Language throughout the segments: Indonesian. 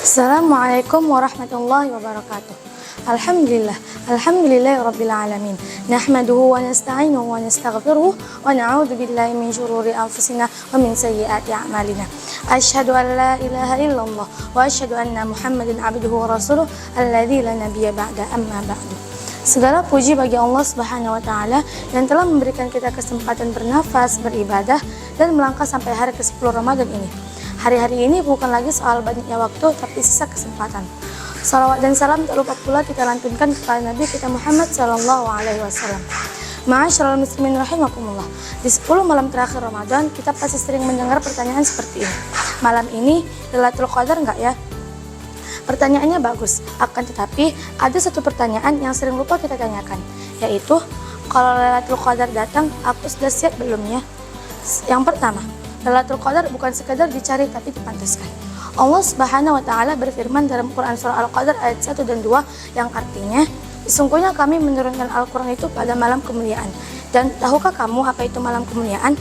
Assalamualaikum warahmatullahi wabarakatuh. Alhamdulillahirabbil alamin. Nahmaduhu wa nasta'inuhu wa nastaghfiruh wa na'udzu billahi min syururi anfusina wa min sayyiati a'malina. Asyhadu an la ilaha illallah wa asyhadu anna Muhammadan 'abduhu wa rasuluh alladzi la nabiyya ba'da, amma ba'du. Segala puji bagi Allah Subhanahu wa taala yang telah memberikan kita kesempatan bernafas, beribadah dan melangkah sampai hari ke-10 Ramadan ini. Hari-hari ini bukan lagi soal banyaknya waktu, tapi sisa kesempatan. Salawat dan salam tak lupa pula kita lantunkan kepada Nabi kita Muhammad SAW. Ma'asyiral muslimin rahimakumullah. Di 10 malam terakhir Ramadan, kita pasti sering mendengar pertanyaan seperti ini. Malam ini Lailatul Qadar enggak ya? Pertanyaannya bagus, akan tetapi ada satu pertanyaan yang sering lupa kita tanyakan, yaitu kalau Lailatul Qadar datang, aku sudah siap belum ya? Yang pertama, Lailatul Qadar bukan sekadar dicari tapi dipantaskan. Allah Subhanahu wa taala berfirman dalam Quran surah Al-Qadar ayat 1 dan 2 yang artinya, sesungguhnya kami menurunkan Al-Quran itu pada malam kemuliaan. Dan tahukah kamu apa itu malam kemuliaan?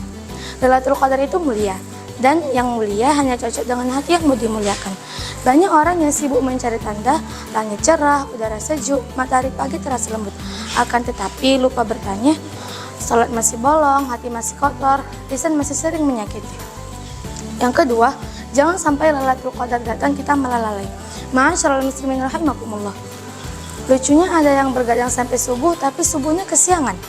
Lailatul Qadar itu mulia, dan yang mulia hanya cocok dengan hati yang mau dimuliakan. Banyak orang yang sibuk mencari tanda, langit cerah, udara sejuk, matahari pagi terasa lembut. Akan tetapi lupa bertanya, salat masih bolong, hati masih kotor, lisan masih sering menyakiti. Yang kedua, jangan sampai Lailatul Qadar datang kita malah lalai. Ma'asyiral muslimin rahimakumullah. Lucunya ada yang bergadang sampai subuh tapi subuhnya kesiangan.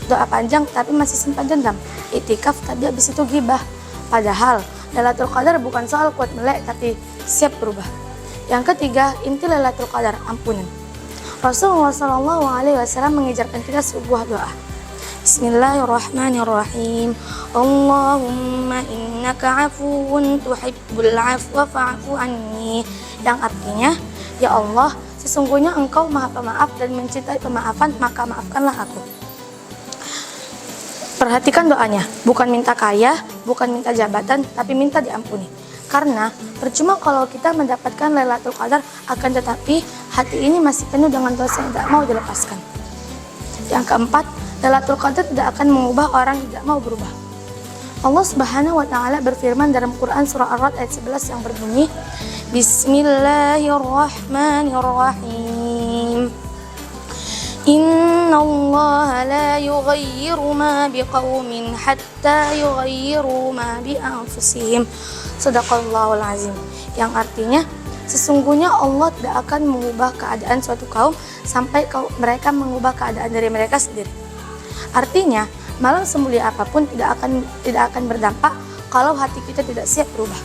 Doa panjang tapi masih simpan dendam. Iktikaf tapi habis itu ghibah. Padahal Lailatul Qadar bukan soal kuat melek tapi siap berubah. Yang ketiga, inti Lailatul Qadar, ampunan. Rasulullah SAW mengajarkan kita sebuah doa. Bismillahirrahmanirrahim. Allahumma innaka afuwun tuhibbul afwa fa'fu anni. Yang artinya, ya Allah, sesungguhnya Engkau Maha Pemaaf dan mencintai pemaafan, maka maafkanlah aku. Perhatikan doanya, bukan minta kaya, bukan minta jabatan, tapi minta diampuni. Karena percuma kalau kita mendapatkan Lailatul Qadar, akan tetapi hati ini masih penuh dengan dosa yang tidak mau dilepaskan. Yang keempat, Lailatul Qadar tidak akan mengubah orang yang tidak mau berubah. Allah Subhanahu wa taala berfirman dalam Quran surah Ar-Ra'd ayat 11 yang berbunyi, Bismillahirrahmanirrahim. Innallaha la yughayyiru ma biqaumin hatta yughayyiru ma bi anfusihim. Shadaqallahul azim. Yang artinya, sesungguhnya Allah tidak akan mengubah keadaan suatu kaum sampai mereka mengubah keadaan dari mereka sendiri. Artinya, malam semulia apapun tidak akan berdampak kalau hati kita tidak siap berubah.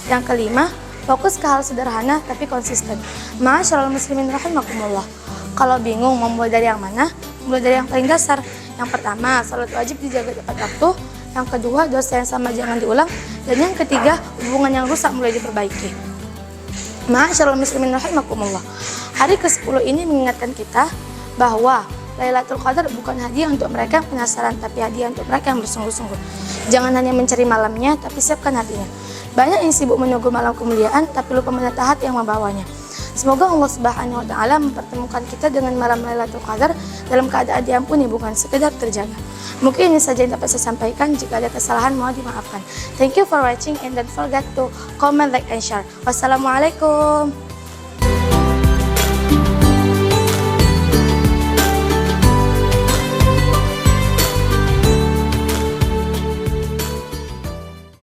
Yang kelima, fokus ke hal sederhana tapi konsisten. Ma'asyiral muslimin rahimakumullah. Kalau bingung mau mulai dari yang mana, mulai dari yang paling dasar. Yang pertama, salat wajib dijaga tepat waktu. Yang kedua, dosa yang sama jangan diulang. Dan yang ketiga, hubungan yang rusak mulai diperbaiki. Ma'asyiral muslimin rahimakumullah. Hari ke-10 ini mengingatkan kita bahwa Lailatul Qadar bukan hadiah untuk mereka yang penasaran, tapi hadiah untuk mereka yang bersungguh-sungguh. Jangan hanya mencari malamnya, tapi siapkan hatinya. Banyak yang sibuk menunggu malam kemuliaan, tapi lupa menata hati yang membawanya. Semoga Allah Subhanahu wa taala mempertemukan kita dengan malam Lailatul Qadar dalam keadaan diampuni, bukan sekedar terjaga. Mungkin ini saja yang dapat saya sampaikan. Jika ada kesalahan mohon dimaafkan. Thank you for watching and don't forget to comment, like and share. Wassalamualaikum.